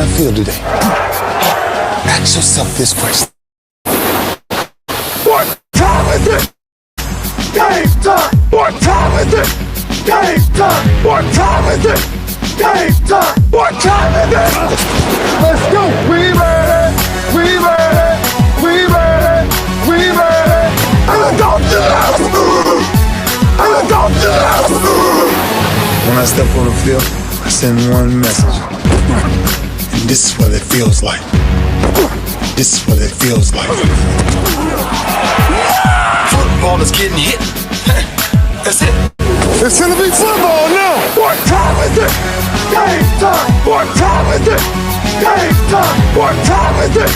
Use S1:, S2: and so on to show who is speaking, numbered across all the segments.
S1: I feel today? Ask yourself this question. What time is it? Game time! What time is it? Game time! What time is it? Game time! What time is it? Let's go! We ready! We ready! We ready! We ready! I'm going to the house! I'm going to the house! When I step on the field, I send one message. And this is what it feels like. This is what it feels like. Football is getting hit. That's it. It's gonna be football now. What time is it? Game time. What time is it? Game time. What time is it?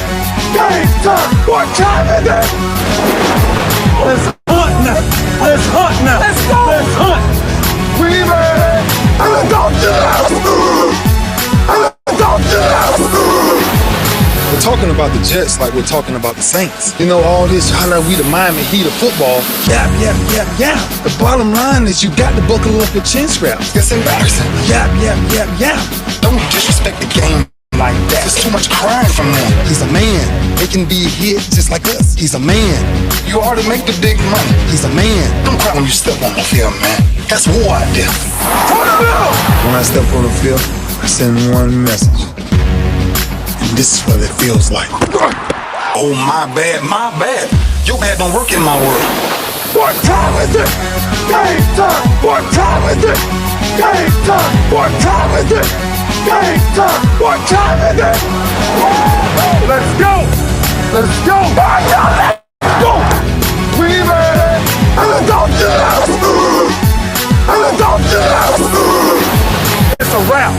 S1: Game time. What time is it? Let's hunt now. Let's hunt now. Let's go. Let's hunt. We ready? I'm going to the house. I'm going to the house. We're talking about the Jets like we're talking about the Saints. You know, all this, how we the Miami Heat of football. Yap, yap, yap, yap. The bottom line is you got to buckle up your chin straps. It's embarrassing. Yap, yap, yap, yap. Don't disrespect the game like that. There's too much crying from him. He's a man. They can be hit just like us. He's a man. You already make the big money. He's a man. Don't cry when you step on the field, man. That's war out there. When I step on the field, I send one message. This is what it feels like. Oh, my bad, my bad. Your bad don't work in my world. What time is it? Game time. What time is it? Game time. What time is it? Game time. What time is it? Let's go. Let's go. Let's go. We ready? I'm going to the house. I'm going to the house. It's a wrap.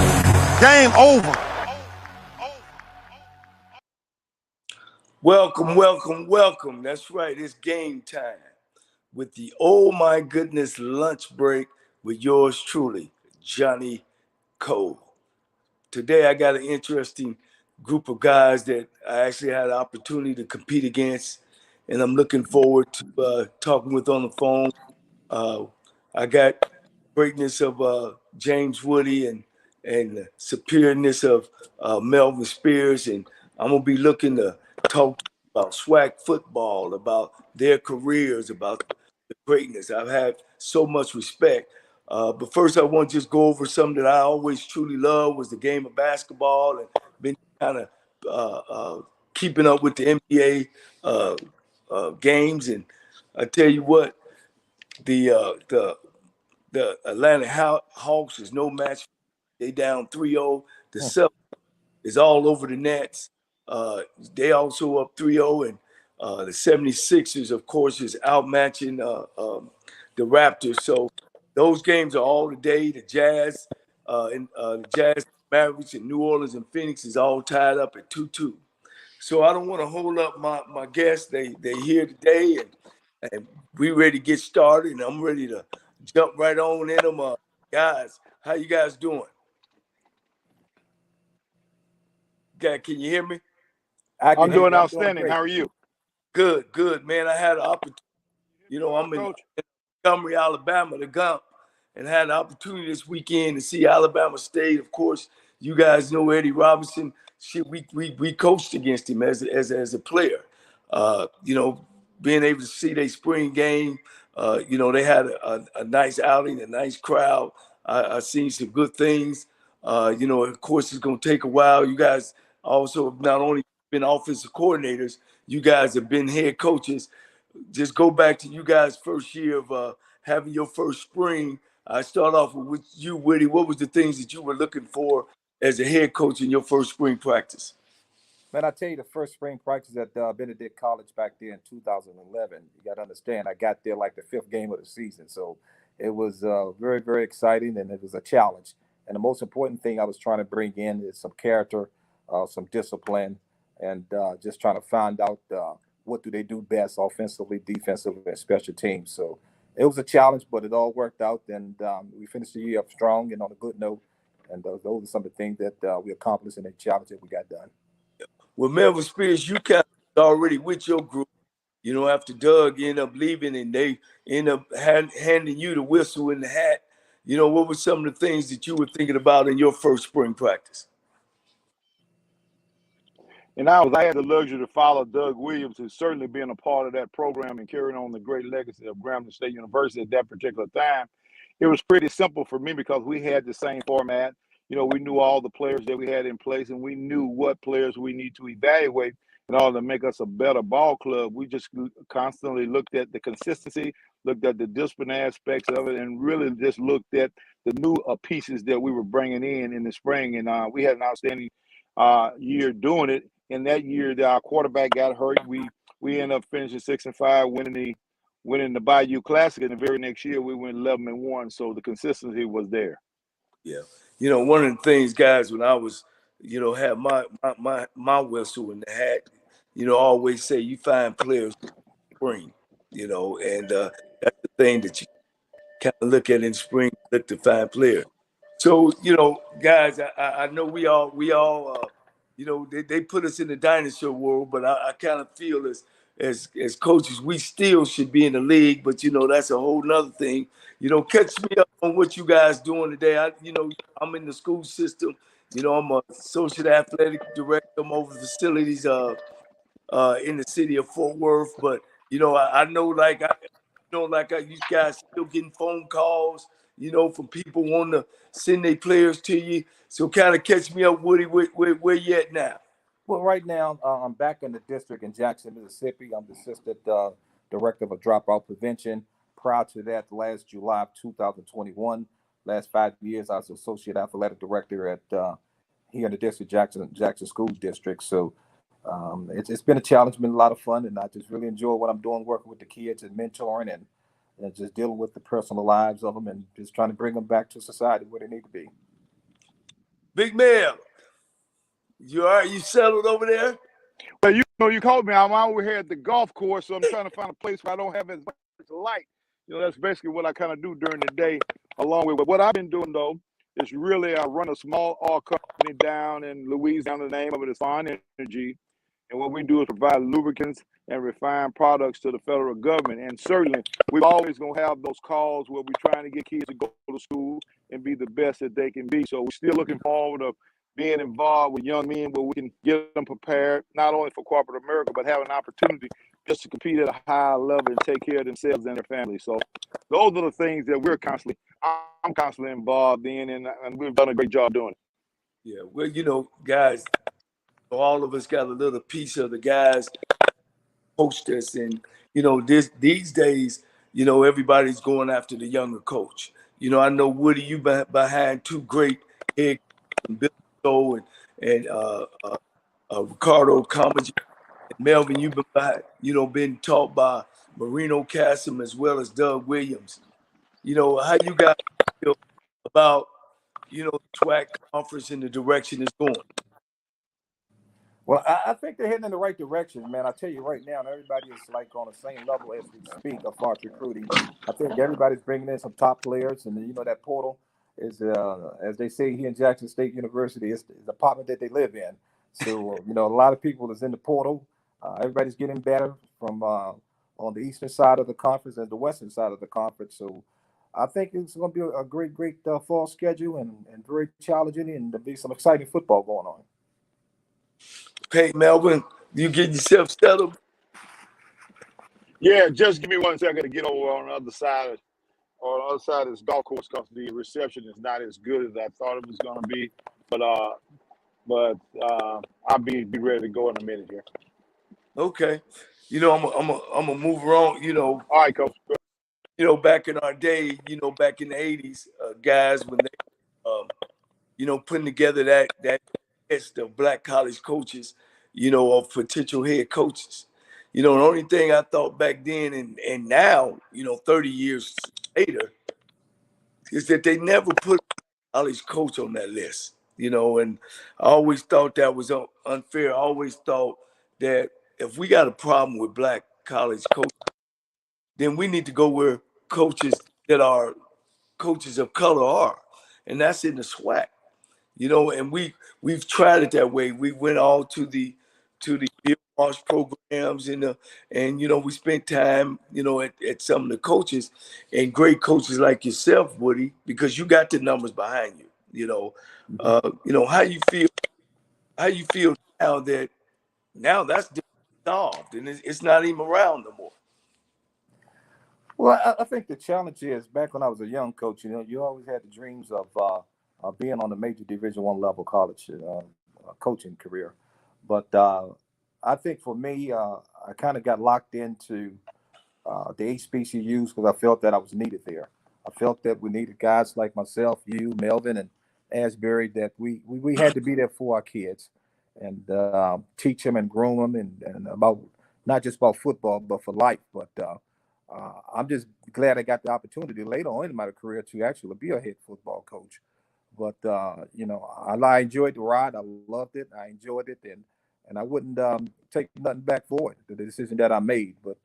S1: Game over.
S2: Welcome, welcome, welcome. That's right. It's game time with the Oh My Goodness lunch break with yours truly, Johnnie Cole. Today, I got an interesting group of guys that I actually had an opportunity to compete against, and I'm looking forward to talking with on the phone. I got greatness of James Woody and the superiorness of Melvin Spears, and I'm going to be looking to talk about swag football, about their careers, about the greatness. I've had so much respect. But first, I want to just go over something that I always truly love was the game of basketball, and been kind of keeping up with the NBA games. And I tell you what, the Atlanta Hawks is no match. They down 3-0. The Celtics is all over the Nets. They also up 3-0, and the 76ers, of course, is outmatching the Raptors. So those games are all today. The Jazz and the Jazz, Mavericks, and New Orleans and Phoenix is all tied up at 2-2. So I don't want to hold up my guests. They here today, and we ready to get started. And I'm ready to jump right on in them. Guys, how you guys doing? Can you hear me?
S3: I'm doing outstanding. How are you?
S2: Good, man. I had an opportunity. You know, I'm in Montgomery, Alabama, the Gump, and had an opportunity this weekend to see Alabama State. Of course, you guys know Eddie Robinson. We coached against him as a player. You know, being able to see their spring game. You know, they had a nice outing, a nice crowd. I seen some good things. You know, of course, it's going to take a while. You guys also have not only been offensive coordinators, you guys have been head coaches. Just go back to you guys' first year of having your first spring. I start off with you, Woody. What was the things that you were looking for as a head coach in your first spring practice?
S3: Man, I tell you, the first spring practice at Benedict College back there in 2011, you got to understand, I got there like the fifth game of the season. So it was very, very exciting, and it was a challenge. And the most important thing I was trying to bring in is some character, some discipline, and just trying to find out what do they do best offensively, defensively, and special teams. So it was a challenge, but it all worked out, and we finished the year up strong and on a good note. And those are some of the things that we accomplished in the challenge that we got done.
S2: Well, Melvin Spears, you kind of already with your group, you know, after Doug ended up leaving and they end up handing you the whistle and the hat. You know, what were some of the things that you were thinking about in your first spring practice?
S4: And I had the luxury to follow Doug Williams, who's certainly been a part of that program and carrying on the great legacy of Grambling State University at that particular time. It was pretty simple for me because we had the same format. We knew all the players that we had in place, and we knew what players we need to evaluate in order to make us a better ball club. We just constantly looked at the consistency, looked at the discipline aspects of it, and really just looked at the new pieces that we were bringing in the spring. And we had an outstanding year doing it. And that year, our quarterback got hurt. We ended up finishing 6-5, winning the Bayou Classic. And the very next year, we went 11-1. So the consistency was there.
S2: Yeah. One of the things, guys, when I was, have my whistle in the hat, always say you find players in spring, and that's the thing that you kind of look at in spring, look to find players. So, guys, I know we all, they put us in the dinosaur world, but I kind of feel as coaches, we still should be in the league, but that's a whole nother thing. Catch me up on what you guys doing today. I'm in the school system. I'm a associate athletic director. I'm over facilities in the city of Fort Worth, but I know you guys still getting phone calls, from people wanting to send their players to you. So kind of catch me up, Woody, where you at now?
S3: Well, right now, I'm back in the district in Jackson, Mississippi. I'm the assistant director of dropout prevention. Prior to that, last July of 2021, last 5 years, I was associate athletic director at here in the district, Jackson School District. So it's been a challenge, been a lot of fun, and I just really enjoy what I'm doing, working with the kids and mentoring and just dealing with the personal lives of them and just trying to bring them back to society where they need to be.
S2: Big Mel, you all right? You settled over there?
S4: Well, you called me. I'm over here at the golf course, so I'm trying to find a place where I don't have as much light. That's basically what I kind of do during the day. Along with what I've been doing, though, is really I run a small oil company down in Louisiana. The name of it is Fine Energy. And what we do is provide lubricants and refined products to the federal government. And certainly, we're always going to have those calls where we're trying to get kids to go to school and be the best that they can be. So we're still looking forward to being involved with young men where we can get them prepared, not only for corporate America, but have an opportunity just to compete at a higher level and take care of themselves and their families. So those are the things that I'm constantly involved in, and we've done a great job doing it.
S2: Yeah, well, guys, all of us got a little piece of the guys coached us, and these days, everybody's going after the younger coach. I know Woody, you behind two great head coaches, Bill and Ricardo Comage, and Melvin. You've been taught by Marino Cassim as well as Doug Williams. How you guys feel about the SWAC conference and the direction it's going?
S3: Well, I think they're heading in the right direction, man. I tell you right now, everybody is like on the same level as we speak as far as recruiting. I think everybody's bringing in some top players, and that portal is, as they say here in Jackson State University, it's the apartment that they live in. So, a lot of people is in the portal. Everybody's getting better from on the eastern side of the conference and the western side of the conference. So, I think it's going to be a great fall schedule and very challenging, and there'll be some exciting football going on.
S2: Hey, Melvin, you get yourself settled?
S4: Yeah, just give me 1 second to get over on the other side of this golf course because the reception is not as good as I thought it was going to be. But I'll be ready to go in a minute here.
S2: Okay, I'm a move around.
S4: All right, Coach.
S2: Back in our day, back in the '80s, guys, when they, putting together that list of black college coaches, of potential head coaches. The only thing I thought back then and now, 30 years later, is that they never put a college coach on that list. And I always thought that was unfair. I always thought that if we got a problem with black college coaches, then we need to go where coaches that are coaches of color are, and that's in the SWAC. And we've tried it that way. We went all to the field march programs and we spent time, at some of the coaches and great coaches like yourself, Woody, because you got the numbers behind you. How you feel now that Now that's dissolved, and it's not even around no more.
S3: Well, I think the challenge is back when I was a young coach. You always had the dreams of being on a major Division I level college coaching career, but I think for me, I kind of got locked into the HBCUs because I felt that I was needed there. I felt that we needed guys like myself, you, Melvin, and Asbury, that we had to be there for our kids and teach them and groom them and about not just about football, but for life. But I'm just glad I got the opportunity later on in my career to actually be a head football coach. But I enjoyed the ride. I loved it. I enjoyed it, and I wouldn't take nothing back for it. The decision that I made. But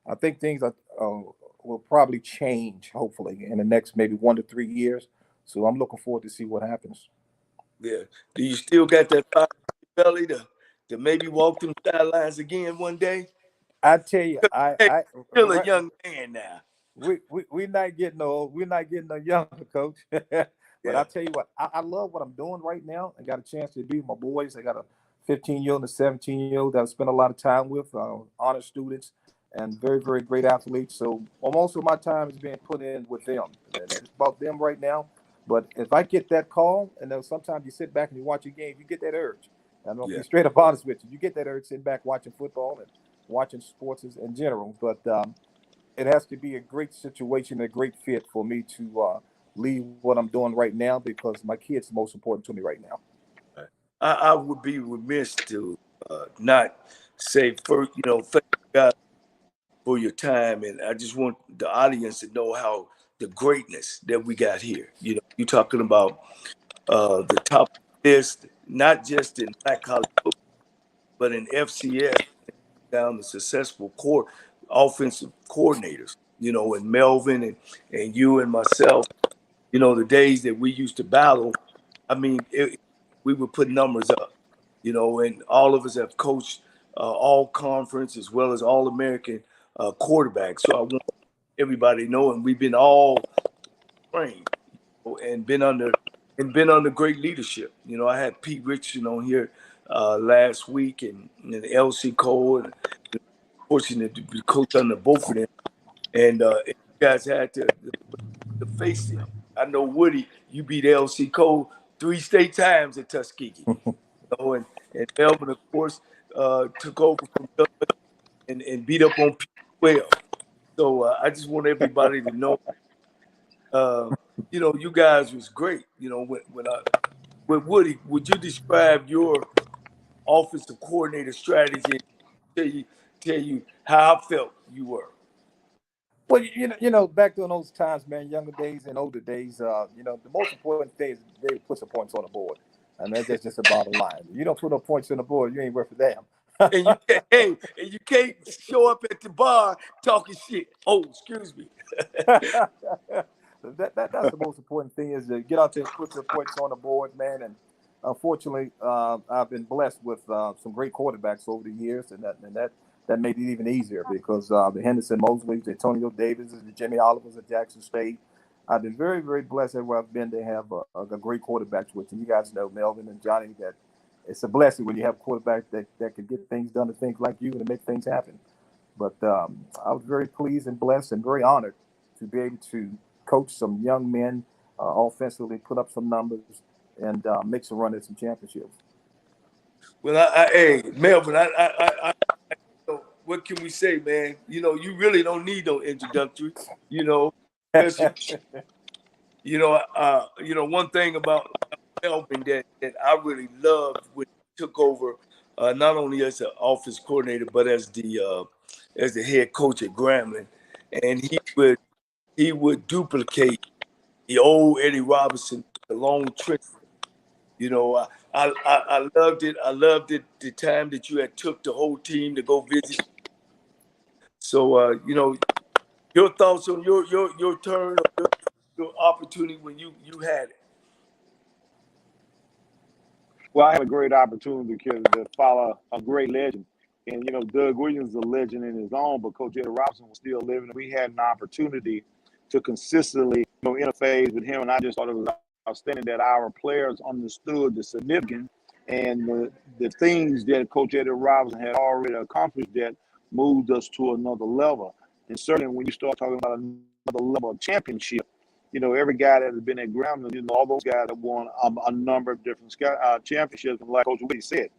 S3: I think things will probably change, hopefully, in the next maybe 1 to 3 years. So I'm looking forward to see what happens.
S2: Yeah. Do you still got that fire in your belly to maybe walk them sidelines again one day?
S3: I tell you,
S2: Hey,
S3: I
S2: still a
S3: right,
S2: young man now.
S3: we're not getting old. We're not getting no younger, coach. But I
S2: Yeah.
S3: tell you what, I love what I'm doing right now. I got a chance to be with my boys. I got a 15-year-old and a 17-year-old that I spent a lot of time with, honor students, and very, very great athletes. So most of my time is being put in with them. And it's about them right now. But if I get that call, and then sometimes you sit back and you watch a game, you get that urge. I'm gonna
S2: Yeah.
S3: be straight up honest with you. You get that urge sitting back watching football and watching sports in general. But it has to be a great situation, a great fit for me to leave what I'm doing right now because my kids are most important to me right now.
S2: I would be remiss to not say first, thank you guys for your time, and I just want the audience to know how the greatness that we got here. You're talking about the top list, not just in black college football, but in FCS, down the successful core offensive coordinators. And Melvin and you and myself. The days that we used to battle. I mean, we would put numbers up. And all of us have coached all conference as well as all American quarterbacks. So I want everybody to know, and we've been all trained and been under great leadership. I had Pete Richardson on here last week, and LC Cole, and fortunate to be coach under both of them. And you guys had to face them. I know Woody, you beat LC Cole 3 state times at Tuskegee. And Melvin, of course, took over from Doug and beat up on Pete 12. So I just want everybody to know, you guys was great. With Woody, would you describe your offensive coordinator strategy and tell you how I felt you were?
S3: Well, back during those times, man, younger days and older days, the most important thing is they put some points on the board. And that's just the bottom line. You don't put no points on the board, you ain't worth a damn.
S2: And you can't show up at the bar talking shit. Oh, excuse me.
S3: That's the most important thing is to get out there, put your points on the board, man. And unfortunately, I've been blessed with some great quarterbacks over the years, and that made it even easier because the Henderson Mosleys, the Antonio Davis, the Jimmy Olivers at Jackson State. I've been very, very blessed everywhere I've been to have a great quarterbacks with. And you guys know Melvin and Johnny that it's a blessing when you have quarterbacks that can get things done to think like you and to make things happen. But I was very pleased and blessed and very honored to be able to coach some young men offensively, put up some numbers, and make some run at some championships.
S2: Well, hey, Melvin, what can we say, man? You really don't need no introductory. Especially, one thing about Melvin that I really loved when he took over, not only as an office coordinator but as the head coach at Grambling, and he would duplicate the old Eddie Robinson, the long trench. I loved it. I loved it the time that you had took the whole team to go visit. So your thoughts on your turn or your opportunity when you had it.
S4: Well, I had a great opportunity to follow a great legend. And, Doug Williams is a legend in his own, but Coach Eddie Robinson was still living. We had an opportunity to consistently, interface with him. And I just thought it was outstanding that our players understood the significance And the things that Coach Eddie Robinson had already accomplished that moved us to another level. And certainly when you start talking about another level of championship, you know, every guy that has been at Grambling, you know, all those guys that won a number of different championships. And like Coach Woody said,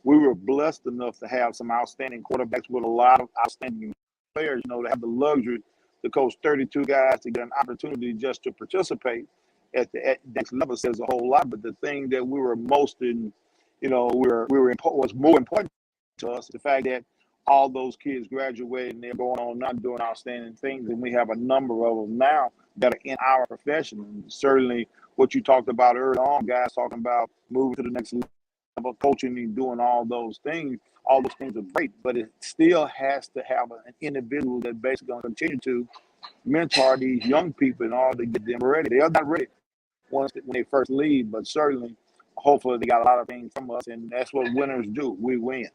S4: we were blessed enough to have some outstanding quarterbacks with a lot of outstanding players, you know, to have the luxury to coach 32 guys to get an opportunity just to participate at next level says a whole lot. But the thing that we were most in, you know, was more important to us, the fact that all those kids graduated and they're going on not doing outstanding things. And we have a number of them now that are in our profession. And certainly what you talked about early on, guys talking about moving to the next level, coaching and doing all those things are great, but it still has to have an individual that basically going to continue to mentor these young people in order to get them ready. They are not ready when they first leave, but certainly, hopefully, they got a lot of things from us, and that's what winners do. We win.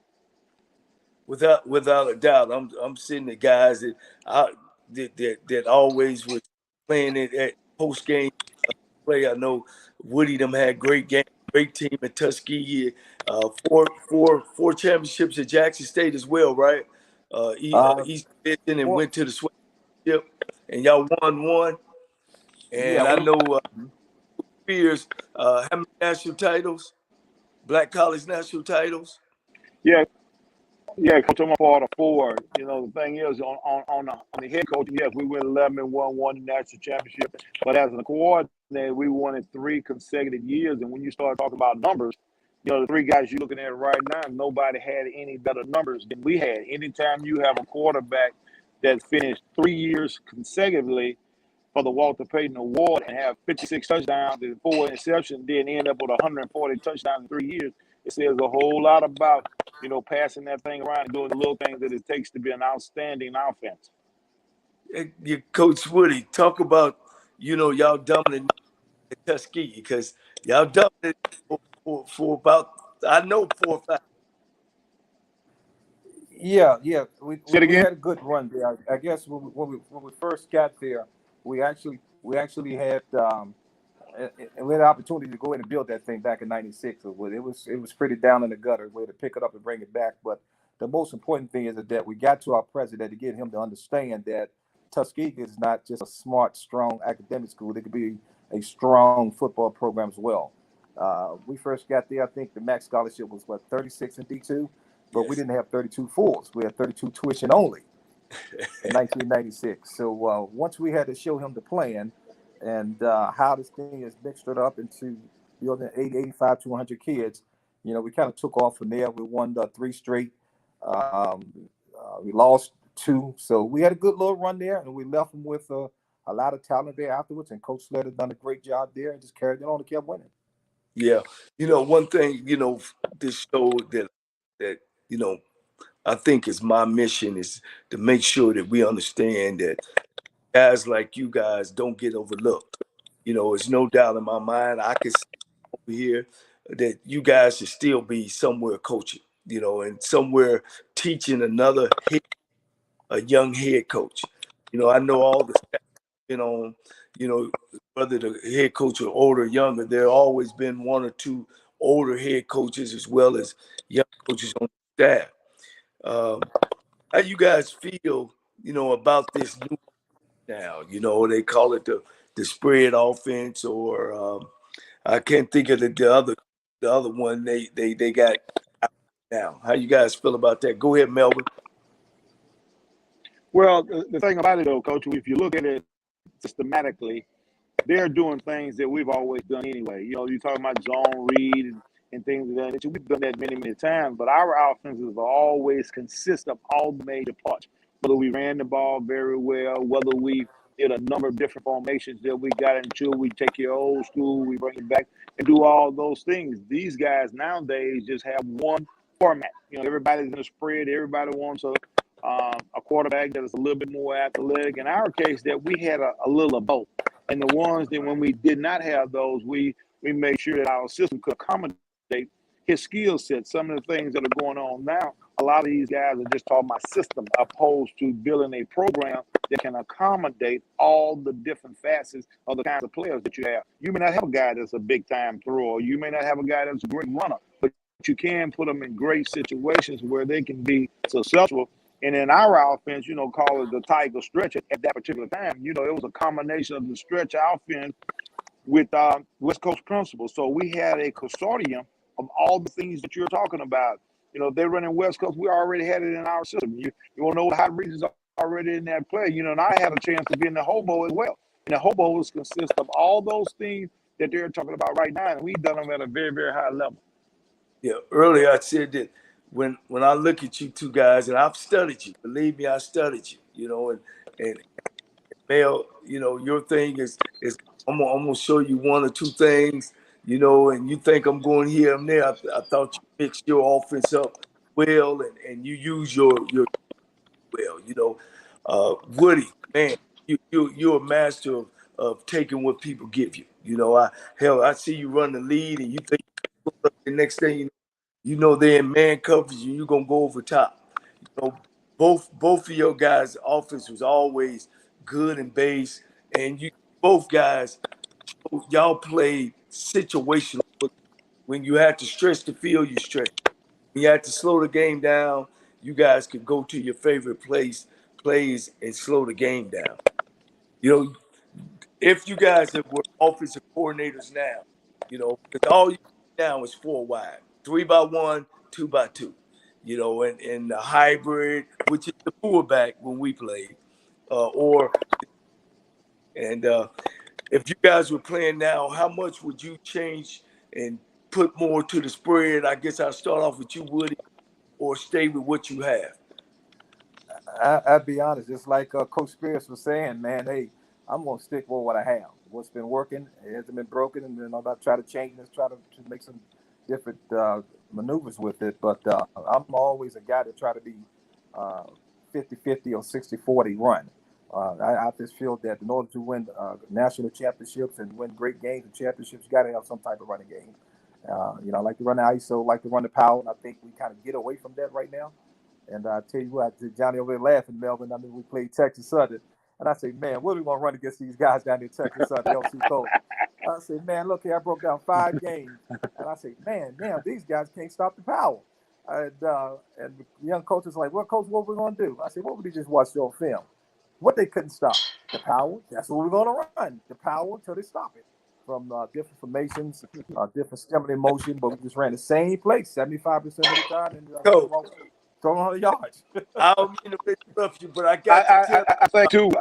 S2: Without a doubt, I'm sitting the guys that always was playing it at post game play. I know Woody them had great game, great team at Tuskegee. Four championships at Jackson State as well, right? East Division and went to the Sweat Chip, and y'all won one. And I know Spears, how many national titles? Black college national titles.
S4: Yeah. Yeah, Coach, I'm a part of 4. You know, the thing is, on the head coach, yes, we went 11 and won the national championship. But as a coordinator, we won it 3 consecutive years. And when you start talking about numbers, you know, the 3 guys you're looking at right now, nobody had any better numbers than we had. Anytime you have a quarterback that finished 3 years consecutively for the Walter Payton Award and have 56 touchdowns and 4 interceptions, then end up with 140 touchdowns in 3 years, it says a whole lot about, you know, passing that thing around and doing the little things that it takes to be an outstanding offense.
S2: Coach Woody, talk about, you know, y'all dominated Tuskegee because y'all dominated for about, I know, 4 or 5.
S3: Yeah. We
S4: again?
S3: had a good run there. I guess when we first got there, we actually had and we had an opportunity to go in and build that thing back in '96. It was pretty down in the gutter. We had to pick it up and bring it back. But the most important thing is that we got to our president to get him to understand that Tuskegee is not just a smart, strong academic school. It could be a strong football program as well. We first got there, I think the max scholarship was 36 in D2, but we didn't have 32 fulls. We had 32 tuition only in 1996. So once we had to show him the plan and how this thing is mixed it up into building 80, 85 to 100 kids, you know, we kind of took off from there. We won 3 straight. We lost 2. So we had a good little run there, and we left them with a lot of talent there afterwards. And Coach Sled has done a great job there and just carried it on and kept winning.
S2: Yeah. You know, one thing, you know, this show that, you know, I think is my mission is to make sure that we understand that guys like you guys don't get overlooked. You know, it's no doubt in my mind, I can see over here that you guys should still be somewhere coaching, you know, and somewhere teaching a young head coach. You know, I know all the staff, you know, whether the head coach are older or younger, there always been 1 or 2 older head coaches as well as young coaches on the staff. How you guys feel, you know, about this new now? You know, they call it the spread offense, or I can't think of the other one they got now. How you guys feel about that? Go ahead, Melvin.
S4: Well, the thing about it, though, Coach, if you look at it systematically, they're doing things that we've always done anyway. You know, you're talking about zone read and things of that nature. We've done that many, many times, but our offenses always consist of all the major parts. Whether we ran the ball very well, whether we did a number of different formations that we got into, we take your old school, we bring it back and do all those things. These guys nowadays just have one format. You know, everybody's in a spread. Everybody wants a quarterback that is a little bit more athletic. In our case, that we had a little of both. And the ones that when we did not have those, we made sure that our system could accommodate his skill set. Some of the things that are going on now, a lot of these guys are just talking about system opposed to building a program that can accommodate all the different facets of the kinds of players that you have. You may not have a guy that's a big time thrower. You may not have a guy that's a great runner, but you can put them in great situations where they can be successful. And in our offense, call it the Tiger stretch at that particular time. It was a combination of the stretch offense with West Coast principles. So we had a consortium of all the things that you're talking about. They're running West Coast. We already had it in our system. You want to know what hot regions are already in that play. And I had a chance to be in the hobo as well. And the hobos consist of all those things that they're talking about right now. And we've done them at a very, very high level.
S2: Yeah, earlier I said that when I look at you two guys, and I've studied you, believe me, I studied you, and Mel, your thing is I'm gonna show you one or two things, and you think I'm going here and there. I thought you mixed your offense up well, and you use your well, Woody, man, you're a master of taking what people give you. I see you run the lead, and you think the next thing they're in man coverage, and you're gonna go over top. Both of your guys' offense was always good and base, and you both guys, y'all played situational. When you had to stretch the field, you stretch. When you had to slow the game down, you guys could go to your favorite plays and slow the game down. If you guys were offensive coordinators now, because all you do now is 4 wide, 3 by 1, 2 by 2, and the hybrid, which is the fullback when we played, if you guys were playing now, how much would you change and put more to the spread? I guess I'll start off with you, Woody, or stay with what you have.
S3: I'd be honest, just like Coach Spears was saying, man, hey, I'm going to stick with what I have. What's been working, it hasn't been broken, and then I'm not trying to change this, try to make some different maneuvers with it. But I'm always a guy that try to be 50-50 or 60-40 run. I just feel that in order to win national championships and win great games and championships, you got to have some type of running game. I like to run the ISO, like to run the power, and I think we kind of get away from that right now. And I tell you what, Johnny over there laughing, Melvin. I mean, we played Texas Southern. And I say, man, what are we going to run against these guys down there in Texas Southern, LC Cole? I say, man, look here, I broke down 5 games. And I say, man, damn, these guys can't stop the power. And the young coach is like, well, coach, what are we going to do? I said, what would you just watch your film? What they couldn't stop? The power. That's what we're going to run. The power until they stop it. From different formations, different stem and motion, but we just ran the same place 75% of the time. And throwing 100 yards.
S2: I don't mean to interrupt you, but I got to tell
S4: I think too.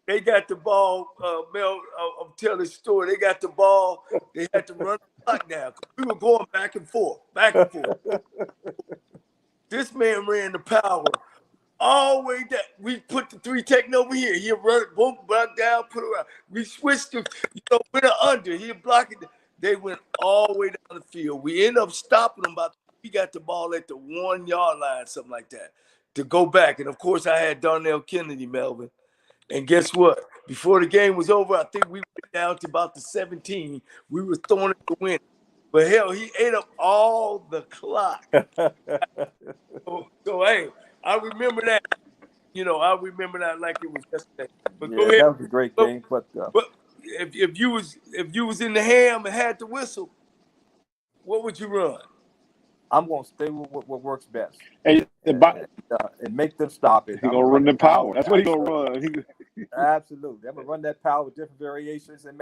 S2: They got the ball, Mel. I'm telling the story. They got the ball. They had to run the clock now. We were going back and forth. This man ran the power all the way down. We put the 3 teching over here. He'll run it, boom, block down, put it around. We switched to, went under. He'll block it. They went all the way down the field. We ended up stopping them we got the ball at the 1 yard line, something like that, to go back. And of course, I had Darnell Kennedy, Melvin. And guess what? Before the game was over, I think we went down to about the 17. We were throwing it to win. But hell, he ate up all the clock. so hey, I remember that. I remember that like it was yesterday. But go ahead.
S3: That was a great game. But
S2: if you was in the ham and had to whistle, what would you run?
S3: I'm going to stay with what works best.
S4: And
S3: make them stop it.
S4: He's going to run the power. That's what he's going to run.
S3: Absolutely. I'm going to run that power with different variations and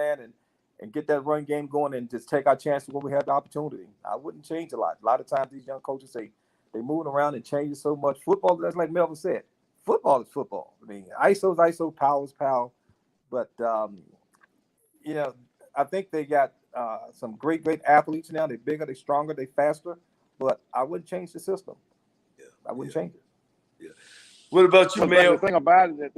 S3: get that run game going and just take our chances when we have the opportunity. I wouldn't change a lot. A lot of times these young coaches say they're moving around and changing so much. Football, that's like Melvin said. Football is football. I mean, ISO is ISO, power is power. But, I think they got some great athletes now. They're bigger, they're stronger, they're faster. But I wouldn't change the system. I wouldn't change it.
S2: Yeah. What about you, Mel?
S4: The thing about it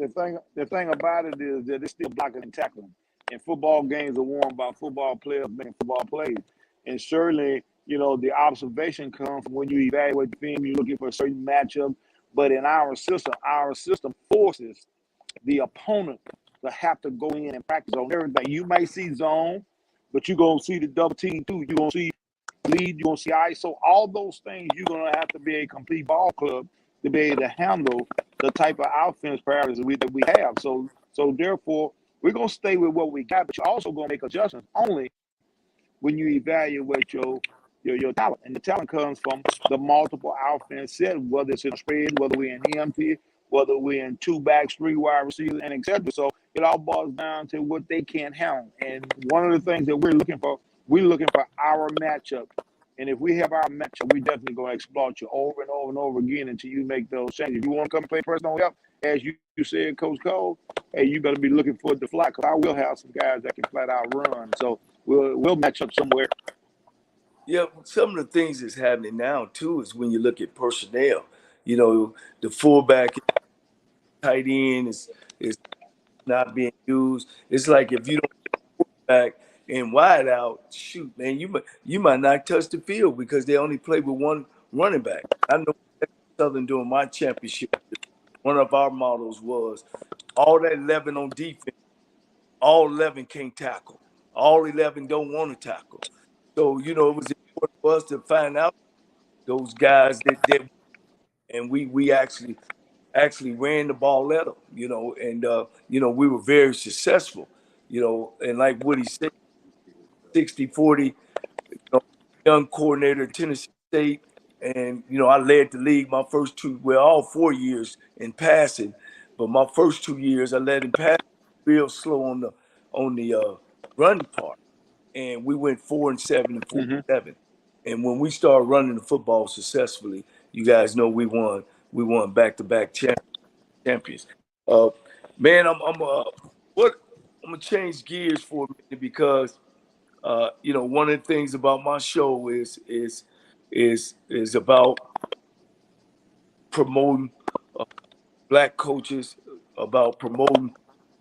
S4: is that it's still blocking and tackling. And football games are won by football players making football plays. And certainly, the observation comes from when you evaluate the film, you're looking for a certain matchup. But in our system forces the opponent to have to go in and practice on everything. You might see zone, but you're going to see the double team too. You're going to see lead, you're going to see ISO. All those things, you're going to have to be a complete ball club to be able to handle the type of offense priorities that we have. So therefore, we're going to stay with what we got, but you're also going to make adjustments only when you evaluate your your talent. And the talent comes from the multiple offense set, whether it's in a spread, whether we're in empty, whether we're in two backs, three wide receivers, and etc. So it all boils down to what they can handle. And one of the things that we're looking for our matchup. And if we have our matchup, we definitely going to exploit you over and over and over again until you make those changes. If you want to come play personal help, as you said, Coach Cole, hey, you better be looking for the fly, because I will have some guys that can flat out run. So we'll match up somewhere.
S2: Yeah, some of the things that's happening now too is when you look at personnel. You know, the fullback, tight end is not being used. It's like if you don't back and wide out, shoot, man, you might not touch the field because they only play with one running back. I know Southern during my championship, one of our models was all that 11 on defense, all 11 can't tackle. All 11 don't want to tackle. So, you know, it was important for us to find out those guys that and we actually ran the ball at them, you know, and you know, we were very successful, you know, and like Woody said, 60-40, you know, young coordinator at Tennessee State. And, you know, I led the league my first two, well, all 4 years in passing, but my first 2 years I led in passing real slow on the run part. And we went 4-7 and 4-7. And when we started running the football successfully, you guys know we won back-to-back champions. Man, I'm gonna change gears for a minute because you know, one of the things about my show is about promoting black coaches, about promoting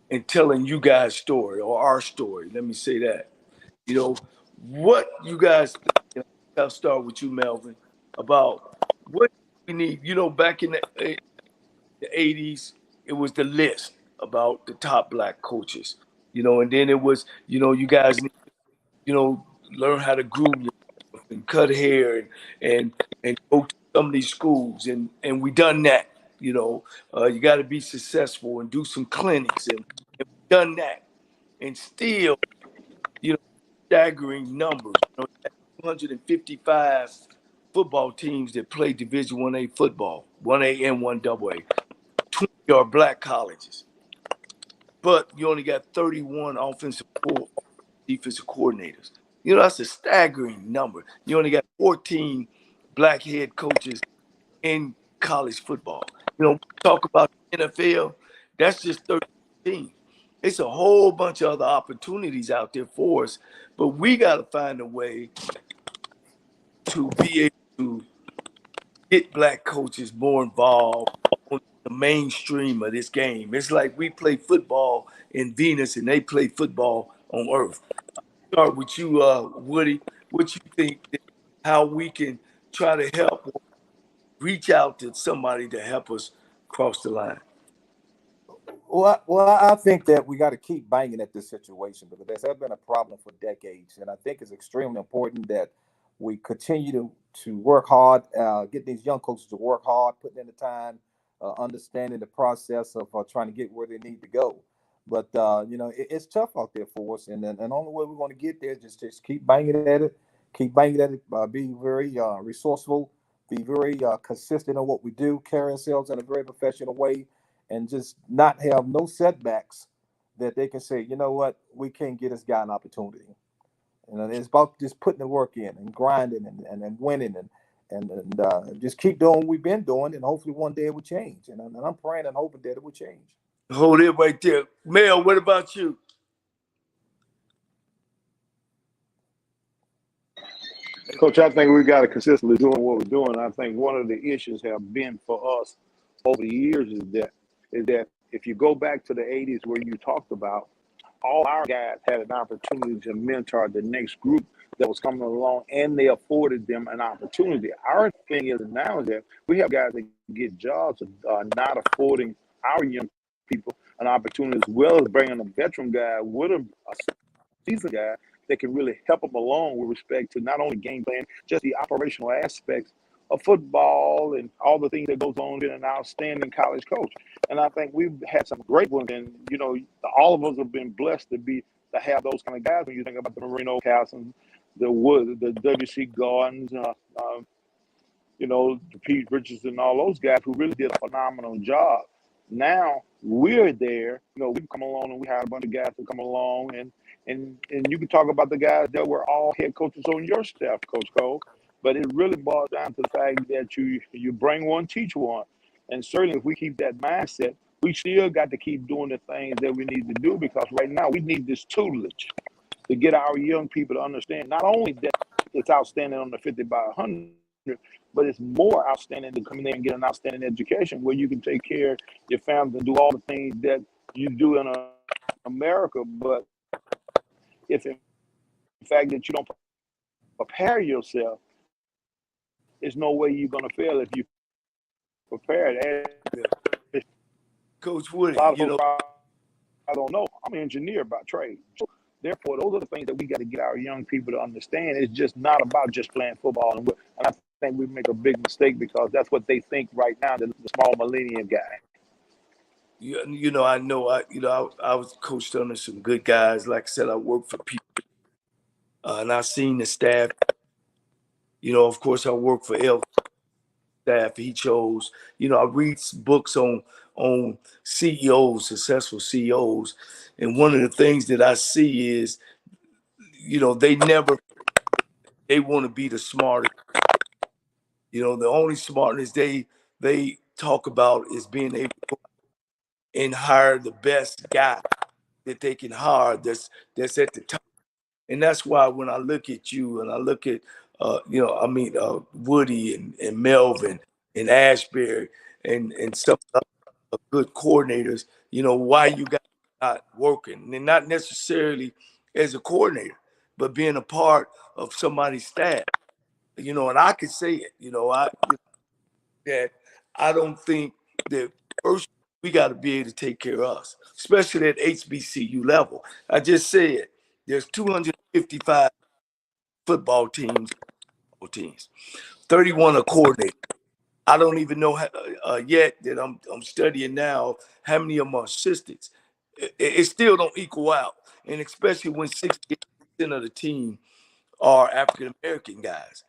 S2: and telling you guys' story or our story. Let me say that. You know, what you guys think, you know, I'll start with you, Melvin, about what we need. You know, back in the 80s, it was the list about the top black coaches, you know, and then it was, you know, you guys need, you know, learn how to groom yourself and cut hair and go to some of these schools. And we done that, you know, you got to be successful and do some clinics and we done that. And still, you know, staggering numbers, you know, 255 football teams that play Division 1A football, 1A and 1AA. 20 are black colleges, but you only got 31 defensive coordinators. You know, that's a staggering number. You only got 14 black head coaches in college football. You know, talk about the NFL, that's just 13. It's a whole bunch of other opportunities out there for us, but we got to find a way to be able to get black coaches more involved on the mainstream of this game. It's like we play football in Venus and they play football on Earth. Start with you, Woody. What you think that how we can try to help or reach out to somebody to help us cross the line?
S3: Well, I think that we got to keep banging at this situation because there's been a problem for decades, and I think it's extremely important that we continue to work hard, get these young coaches to work hard, putting in the time, understanding the process of trying to get where they need to go. But you know, it's tough out there for us, and the only way we're going to get there is just keep banging at it, be very resourceful, be very consistent on what we do, carry ourselves in a very professional way, and just not have no setbacks that they can say, you know what, we can't get this guy an opportunity. You know, it's about just putting the work in and grinding and winning and just keep doing what we've been doing, and hopefully one day it will change. And I'm praying and hoping that it will change.
S2: Hold it right there. Mel, what about you?
S4: Coach, I think we got to consistently doing what we're doing. I think one of the issues have been for us over the years is that if you go back to the 80s where you talked about, all our guys had an opportunity to mentor the next group that was coming along, and they afforded them an opportunity. Our thing is now is that we have guys that get jobs not affording our young people an opportunity, as well as bringing a veteran guy with a seasoned guy that can really help them along with respect to not only game plan, just the operational aspects of football and all the things that goes on in an outstanding college coach. And I think we've had some great ones, and you know, all of us have been blessed to have those kind of guys. When you think about the Marino Castles, the W.C. Gardens, the Pete Richards and all those guys who really did a phenomenal job. Now we're there. We've come along and we had a bunch of guys to come along, and you can talk about the guys that were all head coaches on your staff, Coach Cole. But it really boils down to the fact that you bring one, teach one. And certainly if we keep that mindset, we still got to keep doing the things that we need to do, because right now we need this tutelage to get our young people to understand not only that it's outstanding on the 50 by 100, but it's more outstanding to come in there and get an outstanding education where you can take care of your family and do all the things that you do in America. But if in fact that you don't prepare yourself, there's no way you're going to fail if you prepare it.
S2: Coach Woody,
S4: A lot of folks I don't know. I'm an engineer by trade. So therefore, those are the things that we got to get our young people to understand. It's just not about just playing football. And I think we make a big mistake because that's what they think right now, the small millennium guy.
S2: I was coached under some good guys. Like I said, I worked for people, and I seen the staff. Of course, I worked for L staff. He chose. I read books on CEOs, successful CEOs, and one of the things that I see is, they want to be the smartest. The only smartness they talk about is being able to and hire the best guy that they can hire that's at the top. And that's why when I look at you and I look at Woody and Melvin and Ashbury and some good coordinators, why you guys not working, and not necessarily as a coordinator, but being a part of somebody's staff. And I could say it, that I don't think that first we got to be able to take care of us, especially at HBCU level. I just said there's 255 football teams, 31 are coordinated. I don't even know yet that I'm studying now how many of them are assistants. It still don't equal out, and especially when 60% of the team are African American guys.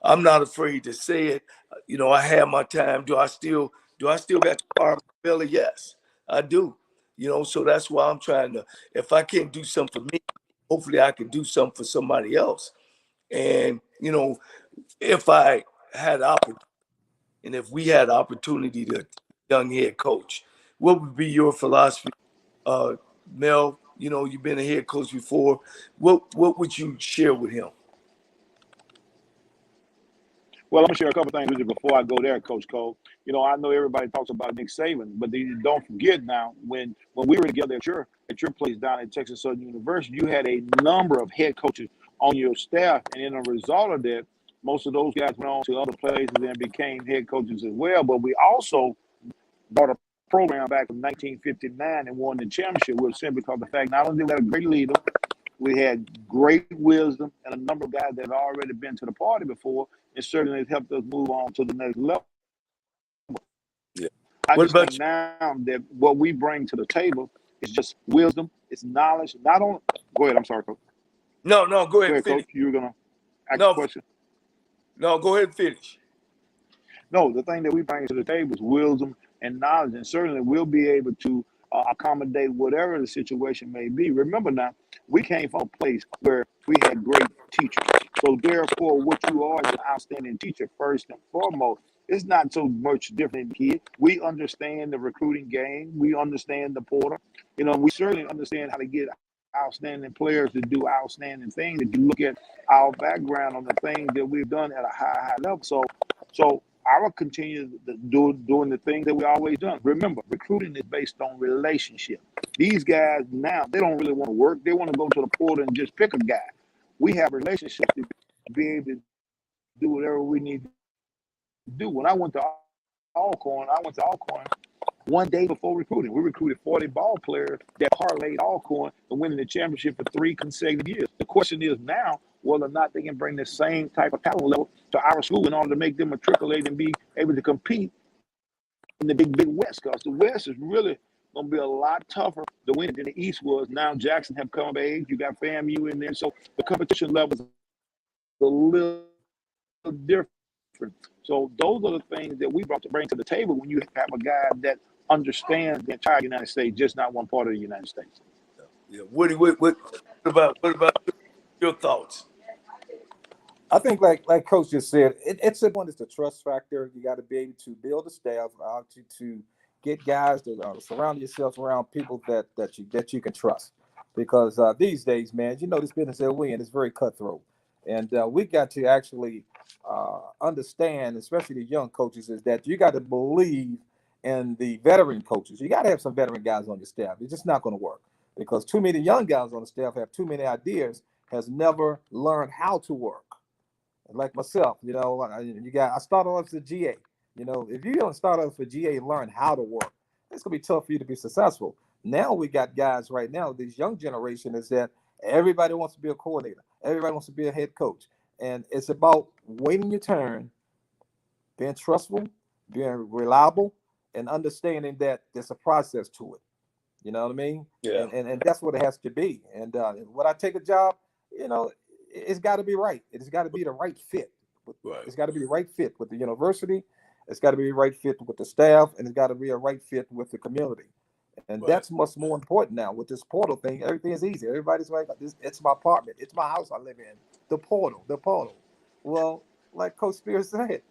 S2: I'm not afraid to say it. I have my time. Do I still got the fire in my belly? Yes, I do. So that's why I'm trying to. If I can't do something for me, hopefully I can do something for somebody else. And if I had opportunity, and if we had opportunity to young head coach, what would be your philosophy, Mel? You've been a head coach before. What would you share with him?
S4: Well, I'm going to share a couple things with you before I go there, Coach Cole. I know everybody talks about Nick Saban, but don't forget now, when we were together at your place down at Texas Southern University, you had a number of head coaches on your staff. And in a result of that, most of those guys went on to other places and became head coaches as well. But we also brought a program back in 1959 and won the championship with simply because of the fact not only did we have a great leader, we had great wisdom and a number of guys that had already been to the party before. It certainly has helped us move on to the next level.
S2: Yeah.
S4: I just think now that what we bring to the table is just wisdom, it's knowledge. Not only, go ahead. I'm sorry, Coach.
S2: No, go ahead.
S4: Coach. You were gonna ask a question.
S2: No, go ahead and finish.
S4: No, the thing that we bring to the table is wisdom and knowledge, and certainly we'll be able to accommodate whatever the situation may be. Remember now, we came from a place where we had great teachers. So therefore, what you are is an outstanding teacher first and foremost. It's not so much different than kids. We understand the recruiting game. We understand the portal. We certainly understand how to get outstanding players to do outstanding things. If you look at our background on the things that we've done at a high level. So I will continue doing the things that we always done. Remember, recruiting is based on relationship. These guys now, they don't really want to work. They want to go to the portal and just pick a guy. We have relationships to be able to do whatever we need to do. When I went to Alcorn, one day before recruiting. We recruited 40 ball players that parlayed Alcorn and winning the championship for 3 consecutive years. The question is now whether or not they can bring the same type of talent level to our school in order to make them matriculate and be able to compete in the big West. Because the West is really going to be a lot tougher to win than the East was. Now Jackson have come of age. You got FAMU in there. So the competition level is a little different. So those are the things that we brought to bring to the table when you have a guy that understands the entire United States, just not one part of the United States.
S2: Yeah, Woody, what about your thoughts?
S3: I think, like Coach just said, it's one is the trust factor. You got to be able to build a staff, to get guys to surround yourself around people that you can trust. Because these days, man, you know this business that we're in is very cutthroat, and we got to actually understand, especially the young coaches, is that you got to believe in the veteran coaches. You got to have some veteran guys on your staff. It's just not going to work because too many young guys on the staff have too many ideas, has never learned how to work. Like myself, you know, I started off as a GA. You know, if you don't start off as a GA and learn how to work, it's gonna be tough for you to be successful. Now we got guys right now, this young generation is that everybody wants to be a coordinator, everybody wants to be a head coach, and it's about waiting your turn, being trustful, being reliable, and understanding that there's a process to it. You know what I mean?
S2: Yeah.
S3: And that's what it has to be. And when I take a job, you know, it's got to be right. It's got to be the right fit.
S2: Right.
S3: It's got to be the right fit with the university. It's got to be the right fit with the staff, and it's got to be a right fit with the community. And
S2: Right.
S3: that's much more important now with this portal thing. Everything is easy. Everybody's like, it's my apartment. It's my house I live in. The portal. Well, like Coach Spears said,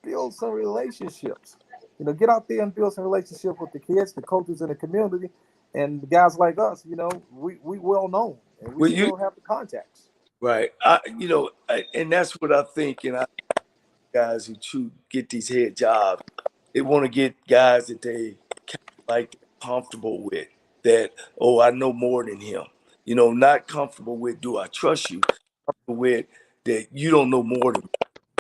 S3: build some relationships. You know, get out there and build some relationships with the kids, the coaches in the community, and the guys like us. You know, we well known, and we
S2: Well,
S3: still have the contacts.
S2: right. And that's what I think. And I guys who get these head jobs, they want to get guys that they like comfortable with. That I know more than him. You know, not comfortable with. Do I trust you? Comfortable with that you don't know more than me.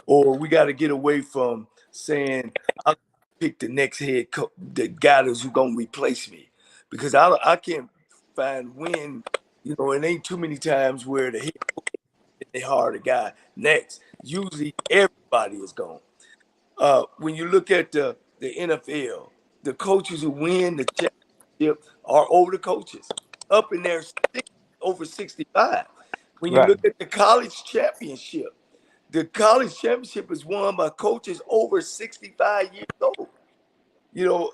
S2: Or we got to get away from saying I'll pick the next head coach, the guy who's going to replace me, because I can't find when. You know, it ain't too many times where the head they hire the guy next. Usually everybody is gone. When you look at the NFL, the coaches who win the championship are older coaches, up in their over 65. When you
S3: Right.
S2: look at the college championship is won by coaches over 65 years old. You know,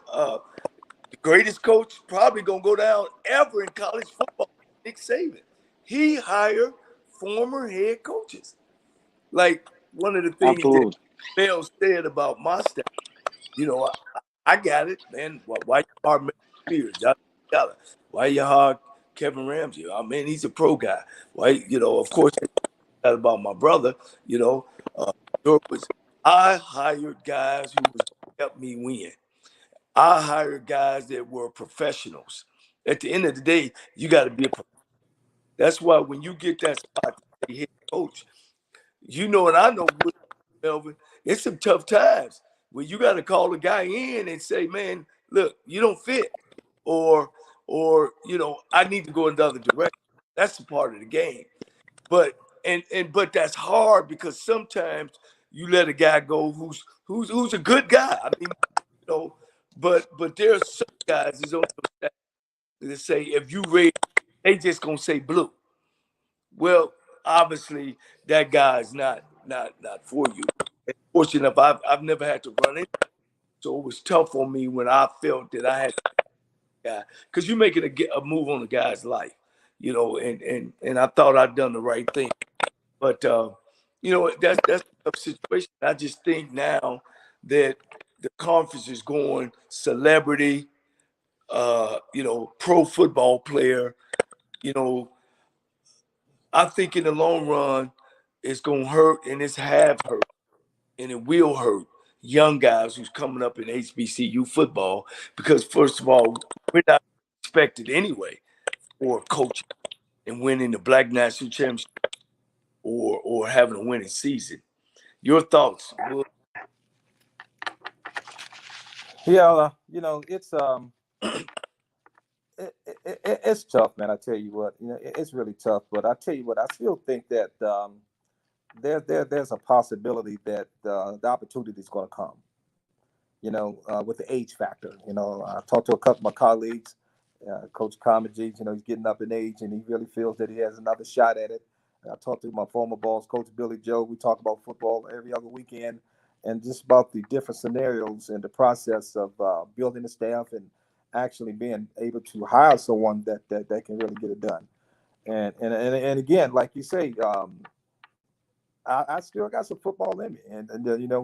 S2: the greatest coach probably gonna go down ever in college football, Nick Saban. He hired former head coaches. Like one of the things that
S4: Absolutely.
S2: Mel said about my staff, you know, I got it, man. Why you hard Mel Spears? Why you hard Kevin Ramsey? I mean, he's a pro guy. Why, of course, that about my brother, you know, I hired guys who was help me win. I hired guys that were professionals. At the end of the day, you got to be a pro. That's why when you get that spot to say head coach, you know, and I know, Melvin, it's some tough times where you got to call a guy in and say, man, look, you don't fit, or I need to go another direction. That's a part of the game. But but that's hard because sometimes you let a guy go who's a good guy. I mean, but there's some guys that's on your staff that say if you raise, they just gonna say blue. Well, obviously that guy's not for you. And fortunate enough, I've never had to run it, so it was tough on me when I felt that I had to guy because you're making a move on the guy's life, and I thought I'd done the right thing. But that's a tough situation. I just think now that the conference is going celebrity, pro football player, you know, I think in the long run it's gonna hurt and it's have hurt and it will hurt young guys who's coming up in HBCU football because first of all, we're not expected anyway for coaching and winning the Black National Championship or having a winning season. Your thoughts? Will?
S3: Yeah, it's tough, man. I tell you what, it's really tough. But I tell you what, I still think that there's a possibility that the opportunity is going to come. with the age factor. I talked to a couple of my colleagues, Coach Comedy, he's getting up in age and he really feels that he has another shot at it. I talked to my former boss, Coach Billy Joe. We talk about football every other weekend and just about the different scenarios and the process of building the staff and actually being able to hire someone that can really get it done. And again, like you say, I still got some football in me, and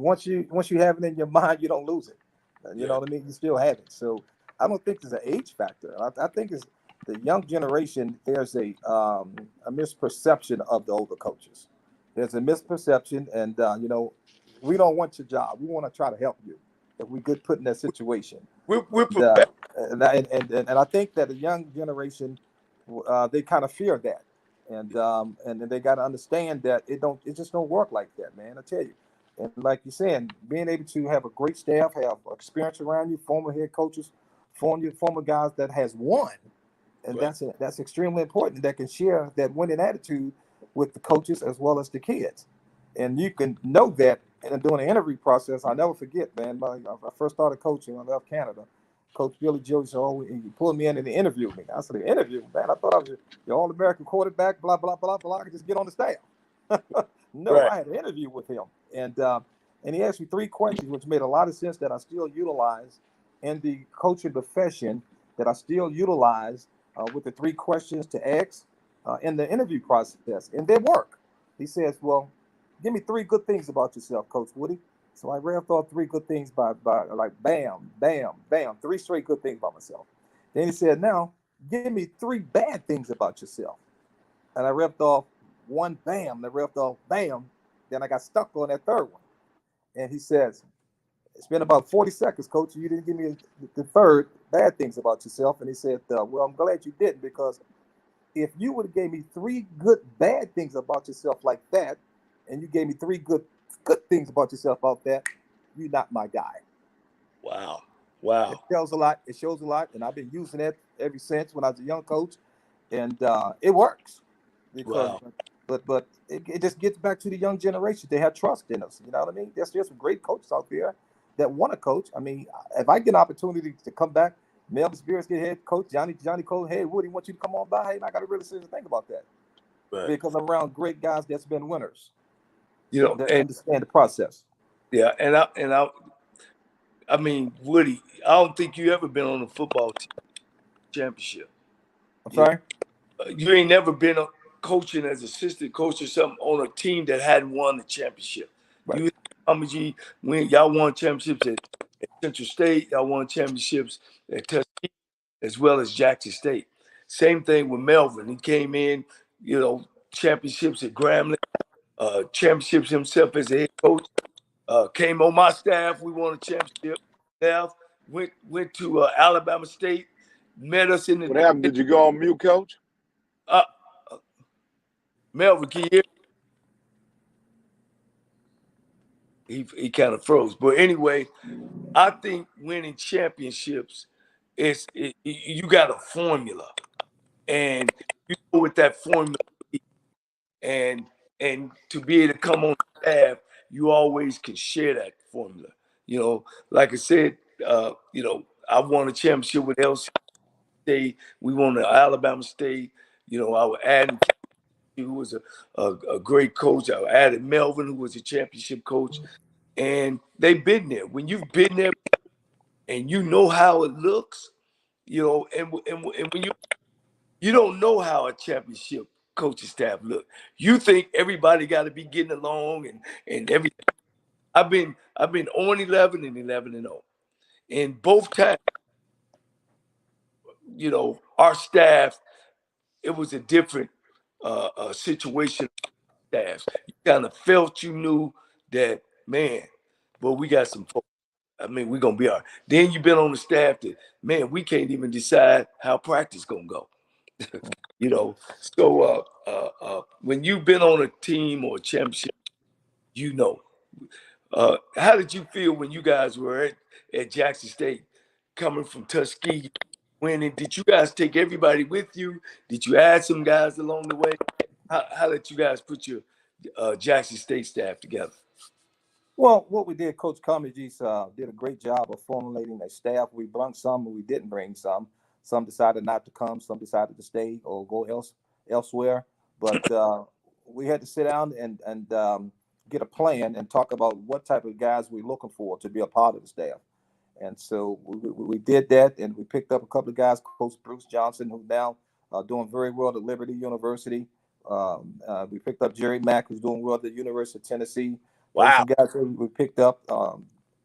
S3: once you have it in your mind, you don't lose it. You know what I mean? You still have it. So I don't think there's an age factor. I think it's the young generation. There's a misperception of the older coaches. There's a misperception, and we don't want your job. We want to try to help you if we get put in that situation. And I think that the young generation, they kind of fear that. And they got to understand that it just don't work like that, man. I tell you, and like you're saying, being able to have a great staff, have experience around you, former head coaches, former guys that has won, and that's extremely important. That can share that winning attitude with the coaches as well as the kids, and you can know that. And during the interview process, I'll never forget, man. I first started coaching when I left Canada. Coach Billy Joe said, he pulled me in and interviewed me. I said, the interview, man, I thought I was your All-American quarterback, blah, blah, blah, blah. I could just get on the staff. I had an interview with him. And he asked me 3 questions, which made a lot of sense that I still utilize in the coaching profession, that I still utilize with the 3 questions to ask in the interview process. And they work. He says, well, give me 3 good things about yourself, Coach Woody. So I ran off 3 good things by like bam, bam, bam, 3 straight good things about myself. Then he said, now give me 3 bad things about yourself. And I ripped off 1 bam, I ripped off bam. Then I got stuck on that 3rd one. And he says, it's been about 40 seconds, Coach. You didn't give me the 3rd bad things about yourself. And he said, well, I'm glad you didn't, because if you would have gave me 3 good bad things about yourself like that, and you gave me 3 good things about yourself out that, you're not my guy.
S2: Wow.
S3: It shows a lot. And I've been using it ever since when I was a young coach. And it works. Because, but it just gets back to the young generation. They have trust in us. You know what I mean? There's some great coaches out there that want to coach. I mean, if I get an opportunity to come back, Melvin Spears get head coach, Johnnie Cole, hey, Woody, want you to come on by? Hey, I got to really seriously think about that. Because I'm around great guys that's been winners. That understand the process.
S2: Yeah, I mean, Woody, I don't think you ever been on a football championship.
S3: I'm sorry?
S2: You ain't never been coaching as assistant coach or something on a team that hadn't won the championship. Right. You, when y'all won championships at Central State, y'all won championships at Tuskegee, as well as Jackson State. Same thing with Melvin. He came in, championships at Grambling. Championships himself as a head coach. Came on my staff. We won a championship. Staff went to Alabama State. Met us in the.
S4: What happened? Did you go on mute, Coach?
S2: Melvin, can you hear? He kind of froze. But anyway, I think winning championships you got a formula, and you go with that formula, and to be able to come on staff, you always can share that formula. Like I said, I won a championship with LC State. We won at Alabama State. I was adding, who was a great coach. I added Melvin, who was a championship coach. And they've been there. When you've been there and you know how it looks, and when you don't know how a championship coaching staff look. You think everybody got to be getting along and everything. I've been 0-11 and 11-0. And both times, our staff, it was a different situation. Staffs, you kind of felt you knew that, man, but we got some folks. I mean, we're gonna be all right. Then you've been on the staff that, man, we can't even decide how practice gonna go. So when you've been on a team or a championship, how did you feel when you guys were at Jackson State, coming from Tuskegee, winning? Did you guys take everybody with you? Did you add some guys along the way? How did you guys put your Jackson State staff together?
S3: Well, what we did, Coach Cummings did a great job of formulating a staff. We brought some, and we didn't bring some. Some decided not to come. Some decided to stay or go elsewhere. But we had to sit down and get a plan and talk about what type of guys we're looking for to be a part of the staff. And so we did that, and we picked up a couple of guys, Coach Bruce Johnson, who's now doing very well at Liberty University. We picked up Jerry Mack, who's doing well at the University of Tennessee. Those
S2: Wow.
S3: some guys that we picked up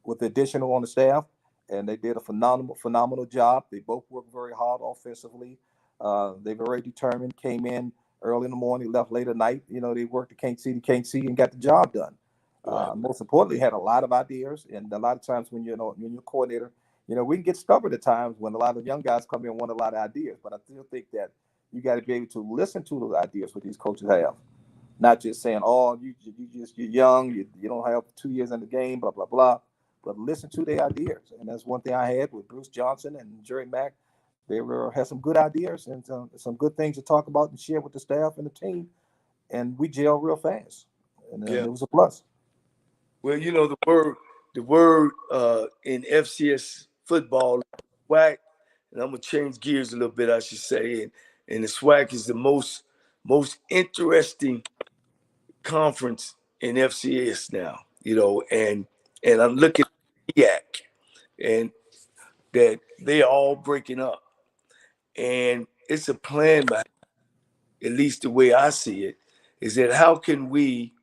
S3: with the additional on the staff, and they did a phenomenal job. They both worked very hard offensively. They were very determined, came in early in the morning, left late at night. You know, they worked the can't see, and got the job done.
S2: Wow.
S3: Most importantly, had a lot of ideas, and a lot of times when you're a coordinator, we can get stubborn at times when a lot of young guys come in and want a lot of ideas. But I still think that you got to be able to listen to those ideas what these coaches have, not just saying, "Oh, you're young, you don't have 2 years in the game, blah blah blah," but listen to their ideas. And that's one thing I had with Bruce Johnson and Jerry Mack. They had some good ideas and some good things to talk about and share with the staff and the team, and we gelled real fast, and
S2: Yeah.
S3: it was a plus.
S2: Well, the word in FCS football, SWAC, and I'm gonna change gears a little bit, I should say, and the SWAC is the most interesting conference in FCS now, and I'm looking at MEAC, and that they are all breaking up, and it's a plan by, at least the way I see it, is that how can we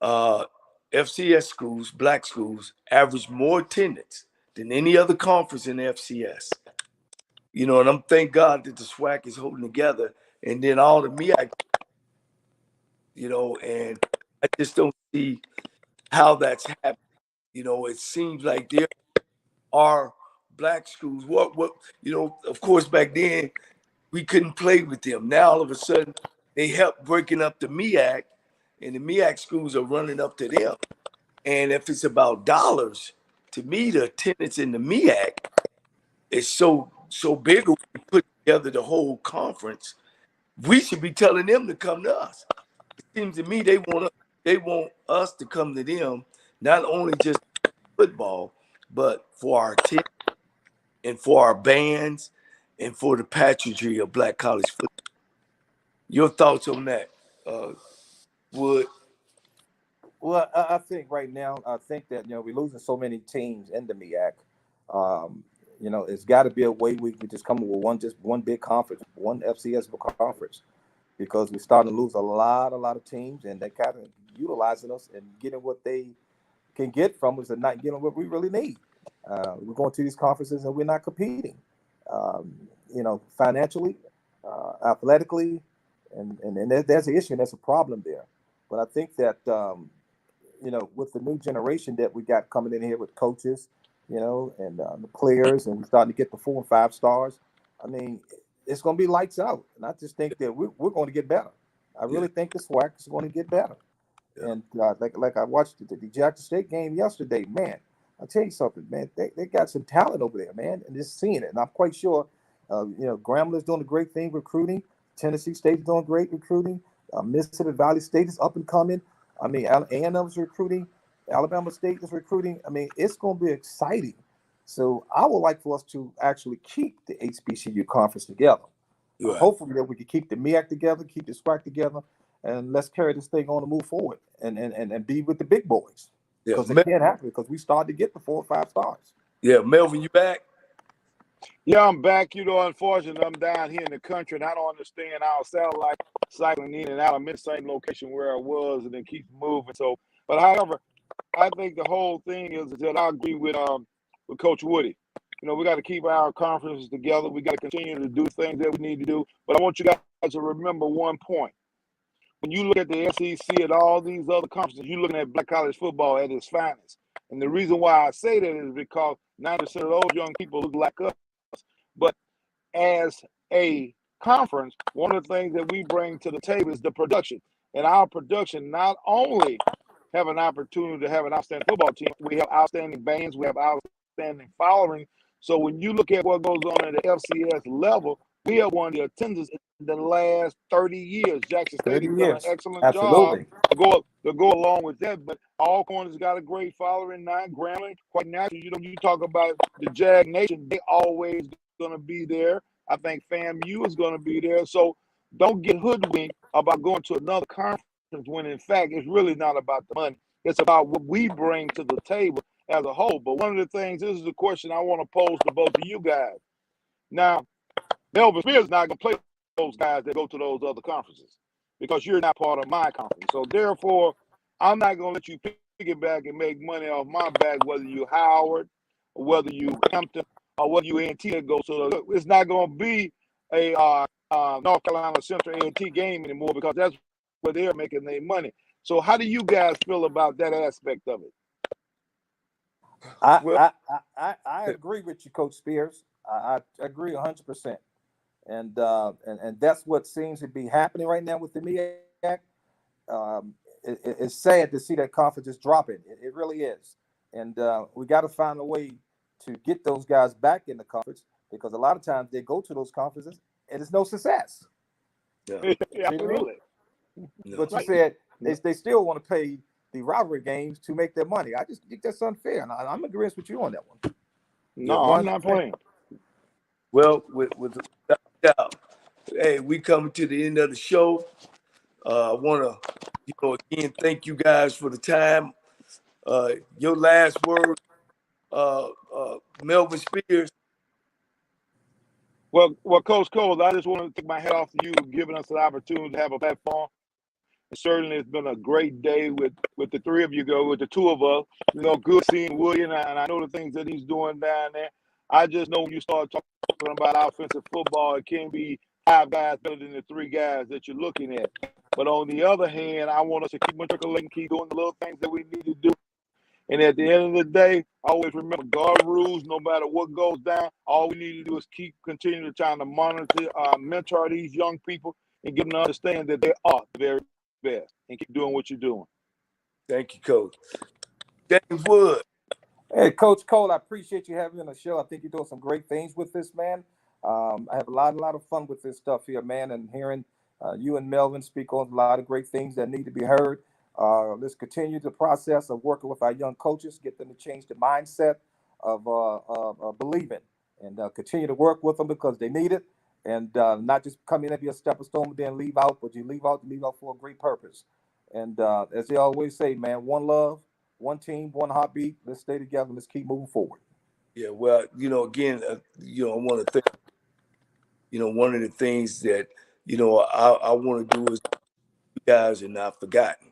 S2: FCS schools, black schools, average more attendance than any other conference in the FCS. And I'm thank God that the SWAC is holding together, and then all the MEAC, and I just don't see how that's happening. It seems like there are black schools. What of course, back then we couldn't play with them. Now all of a sudden they help breaking up the MEAC, and the MEAC schools are running up to them. And if it's about dollars, to me, the attendance in the MEAC is so big. When we put together the whole conference, we should be telling them to come to us. It seems to me they want us to come to them, not only just football, but for our team and for our bands and for the pageantry of black college football. Your thoughts on that, Wood?
S3: Well, I think right now, I think that we're losing so many teams in the MEAC. It's got to be a way we just come with one big conference, one FCS conference, because we're starting to lose a lot of teams, and they kind of utilizing us and getting what they can get from us and not getting what we really need. We're going to these conferences and we're not competing, financially, athletically, and there's an issue, and there's a problem there. But I think that with the new generation that we got coming in here with coaches, and the players, and we're starting to get the 4 and 5 stars. I mean, it's going to be lights out, and I just think that we're going to get better. I really think the SWAC is going to get better. Yeah. And like I watched the Jackson State game yesterday, man. I'll tell you something, man. They got some talent over there, man, and just seeing it. And I'm quite sure, Grambler's doing a great thing recruiting. Tennessee State's doing great recruiting. Mississippi Valley State is up and coming. I mean, A&M is recruiting. Alabama State is recruiting. I mean, it's going to be exciting. So I would like for us to actually keep the HBCU conference together. Right. Hopefully that we can keep the MEAC together, keep the SWAC together, and let's carry this thing on and move forward and be with the big boys. Because it can't happen because we started to get the 4 or 5 stars.
S2: Yeah, Melvin, you back?
S4: Yeah, I'm back. Unfortunately, I'm down here in the country, and I don't understand our satellite cycling in and out of mid-same location where I was, and then keeps moving. So, but however, I think the whole thing is that I agree with Coach Woody. We got to keep our conferences together. We got to continue to do things that we need to do. But I want you guys to remember one point. When you look at the SEC and all these other conferences, you're looking at black college football at its finest. And the reason why I say that is because 90% of those young people look like us. But as a conference, one of the things that we bring to the table is the production. And our production not only have an opportunity to have an outstanding football team, we have outstanding bands, we have outstanding following. So when you look at what goes on at the FCS level, we have won the attendance in the last 30 years. Jackson State
S3: 30
S4: has done an
S3: years.
S4: excellent job
S3: Absolutely.
S4: to go along with that. But Alcorn has got a great following now. Grambling, quite naturally, you talk about the Jag Nation, they always going to be there. I think FAMU is going to be there. So don't get hoodwinked about going to another conference when in fact it's really not about the money. It's about what we bring to the table as a whole. But one of the things, this is the question I want to pose to both of you guys. Now, Melvin Spears is not going to play those guys that go to those other conferences because you're not part of my conference. So therefore, I'm not going to let you piggyback and make money off my back, whether you Howard or whether you Hampton or whether you A&T that goes to. It's not going to be a North Carolina Central A&T game anymore because that's where they're making their money. So how do you guys feel about that aspect of it?
S3: I agree with you, Coach Spears. I agree 100%. And that's what seems to be happening right now with the MEAC. It's sad to see that conference is dropping. It really is. And we got to find a way to get those guys back in the conference because a lot of times they go to those conferences and it's no success.
S2: Yeah.
S4: Absolutely.
S3: But you said they still want to pay the rivalry games to make their money. I just think that's unfair. And I'm agreeing with you on that one.
S4: No, I'm not playing.
S2: Well, without doubt. Hey, we coming to the end of the show. I want to, again, thank you guys for the time. Your last word, Melvin Spears.
S4: Well, Coach Cole, I just want to take my hat off to you for giving us the opportunity to have a platform. And certainly, it's been a great day with the three of you with the two of us. Good seeing William, and I know the things that he's doing down there. I just know when you start talking about offensive football, it can be 5 guys better than the 3 guys that you're looking at. But on the other hand, I want us to keep matriculating, keep doing the little things that we need to do. And at the end of the day, always remember God rules no matter what goes down. All we need to do is continue to try to monitor, mentor these young people and give them to understand that they are the very best and keep doing what you're doing.
S2: Thank you, Coach. James Wood.
S3: Hey, Coach Cole, I appreciate you having me on the show. I think you're doing some great things with this, man. I have a lot of fun with this stuff here, man, and hearing you and Melvin speak on a lot of great things that need to be heard. Let's continue the process of working with our young coaches, get them to change the mindset of believing, and continue to work with them because they need it, and not just come in and be a stepping stone and then leave out, but you leave out for a great purpose. And as they always say, man, one love, one team, one heartbeat. Let's stay together. Let's keep moving forward.
S2: Yeah, well, again, I want to thank, one of the things that, I want to do is you guys are not forgotten,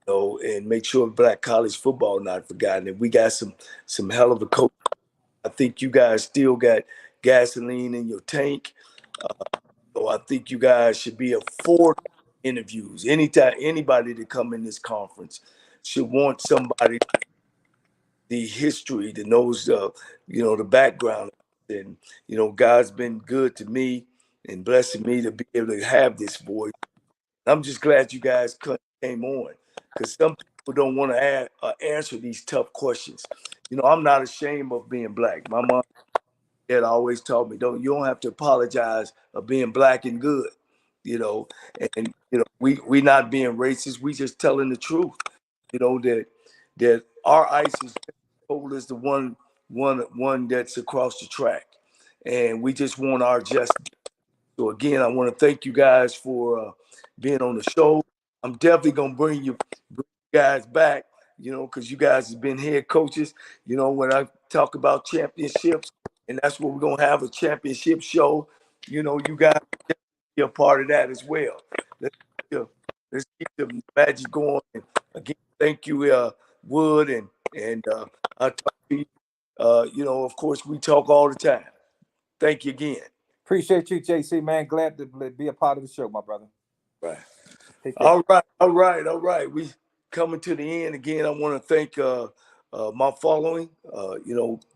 S2: and make sure Black college football not forgotten. And we got some hell of a coach. I think you guys still got gasoline in your tank. So I think you guys should be afforded interviews. Anytime anybody to come in this conference should want somebody the history that knows the background. And God's been good to me and blessing me to be able to have this voice. I'm just glad you guys came on because some people don't want to answer these tough questions. I'm not ashamed of being Black. My mom dad always taught me, you don't have to apologize of being Black and good, and we not being racist. We just telling the truth, that our ice is cold as the one that's across the track, and we just want our justice. So again, I want to thank you guys for being on the show. I'm definitely gonna bring you guys back, because you guys have been head coaches. When I talk about championships, and that's what we're gonna have, a championship show. You guys be a part of that as well. Let's keep the magic going. And again, thank you, Wood, and I talk to you. Of course, we talk all the time. Thank you again.
S3: Appreciate you, JC, man. Glad to be a part of the show, my brother.
S2: Right.
S3: Take care.
S2: All right. We coming to the end again. I want to thank my following.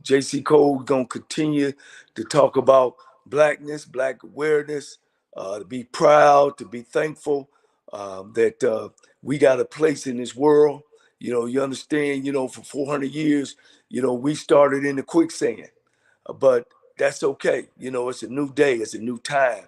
S2: JC Cole gonna continue to talk about Blackness, Black awareness, to be proud, to be thankful that we got a place in this world. You understand. For 400 years, we started in the quicksand, but that's okay. You know, it's a new day. It's a new time.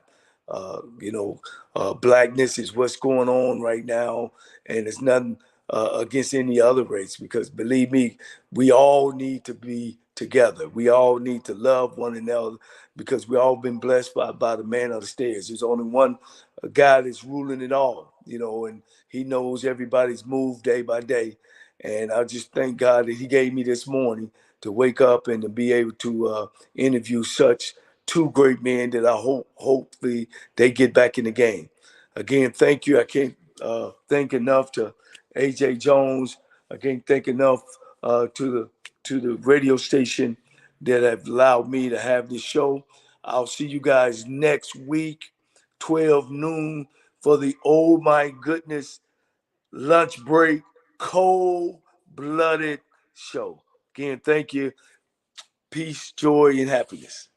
S2: Blackness is what's going on right now, and it's nothing against any other race, because believe me, we all need to be together. We all need to love one another, because we all been blessed by the man of the stairs. There's only one guy that's ruling it all, and he knows everybody's move day by day. And I just thank God that he gave me this morning to wake up and to be able to interview such two great men that I hopefully they get back in the game. Again, thank you. I can't thank enough to AJ Jones. I can't thank enough to the radio station that have allowed me to have this show. I'll see you guys next week, 12 noon, for the Oh My Goodness lunch break, cold-blooded show. Again, thank you. Peace, joy, and happiness.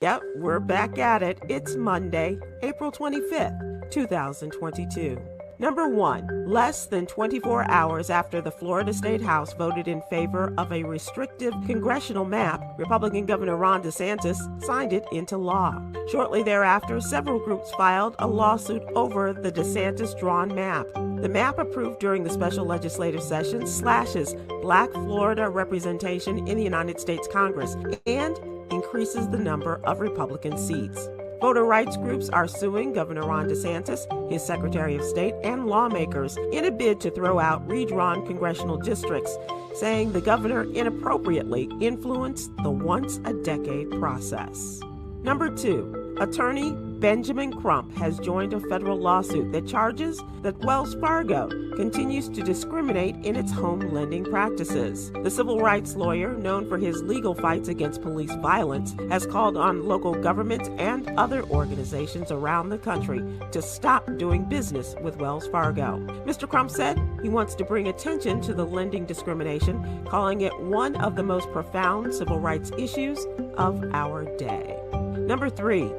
S5: Yep, we're back at it. It's Monday, April 25th, 2022. Number 1, less than 24 hours after the Florida State House voted in favor of a restrictive congressional map, Republican Governor Ron DeSantis signed it into law. Shortly thereafter, several groups filed a lawsuit over the DeSantis-drawn map. The map approved during the special legislative session slashes Black Florida representation in the United States Congress and increases the number of Republican seats. Voter rights groups are suing Governor Ron DeSantis, his Secretary of State, and lawmakers in a bid to throw out redrawn congressional districts, saying the governor inappropriately influenced the once-a-decade process. Number 2, attorney Benjamin Crump has joined a federal lawsuit that charges that Wells Fargo continues to discriminate in its home lending practices. The civil rights lawyer, known for his legal fights against police violence, has called on local governments and other organizations around the country to stop doing business with Wells Fargo. Mr. Crump said he wants to bring attention to the lending discrimination, calling it one of the most profound civil rights issues of our day. Number 3,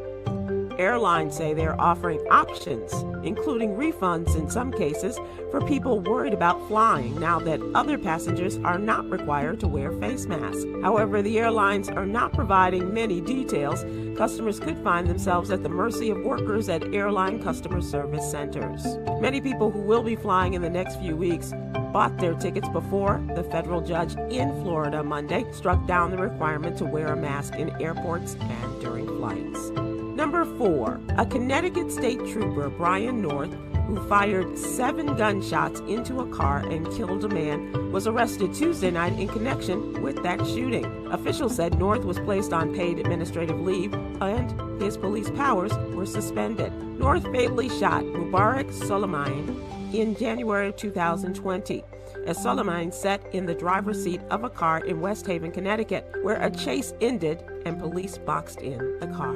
S5: airlines say they're offering options, including refunds in some cases, for people worried about flying now that other passengers are not required to wear face masks. However, the airlines are not providing many details. Customers could find themselves at the mercy of workers at airline customer service centers. Many people who will be flying in the next few weeks bought their tickets before the federal judge in Florida Monday struck down the requirement to wear a mask in airports and during flights. Number 4, a Connecticut state trooper, Brian North, who fired 7 gunshots into a car and killed a man, was arrested Tuesday night in connection with that shooting. Officials said North was placed on paid administrative leave and his police powers were suspended. North fatally shot Mubarak Soleimani in January of 2020, as Soleimani sat in the driver's seat of a car in West Haven, Connecticut, where a chase ended and police boxed in the car.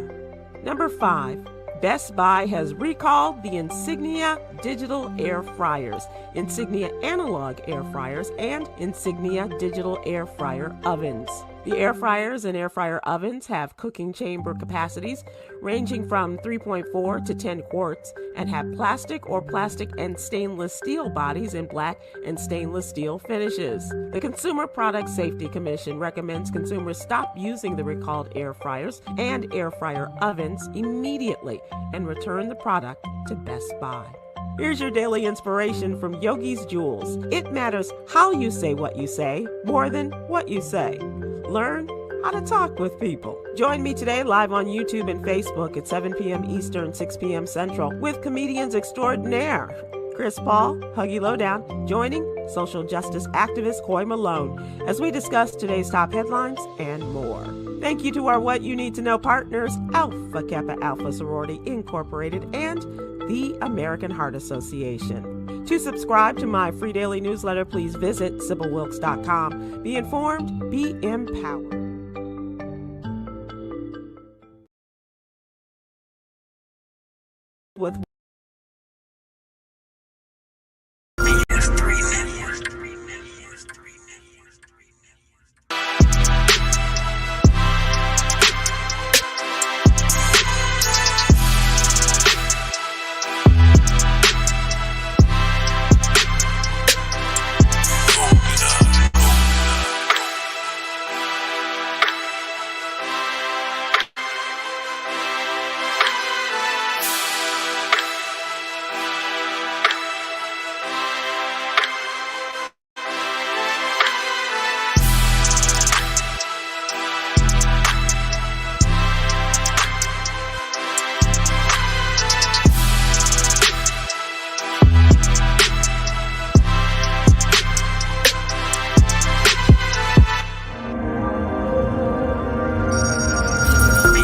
S5: Number 5, Best Buy has recalled the Insignia digital air fryers, Insignia analog air fryers, and Insignia digital air fryer ovens. The air fryers and air fryer ovens have cooking chamber capacities ranging from 3.4 to 10 quarts and have plastic or plastic and stainless steel bodies in black and stainless steel finishes. The Consumer Product Safety Commission recommends consumers stop using the recalled air fryers and air fryer ovens immediately and return the product to Best Buy. Here's your daily inspiration from Yogi's Jewels. It matters how you say what you say more than what you say. Learn how to talk with people. Join me today live on YouTube and Facebook at 7 p.m. Eastern, 6 p.m. Central with comedians extraordinaire Chris Paul, Huggy Lowdown, joining social justice activist Coy Malone as we discuss today's top headlines and more. Thank you to our What You Need to Know partners, Alpha Kappa Alpha Sorority Incorporated and the American Heart Association. To subscribe to my free daily newsletter, please visit SibylWilkes.com. Be informed, be empowered. With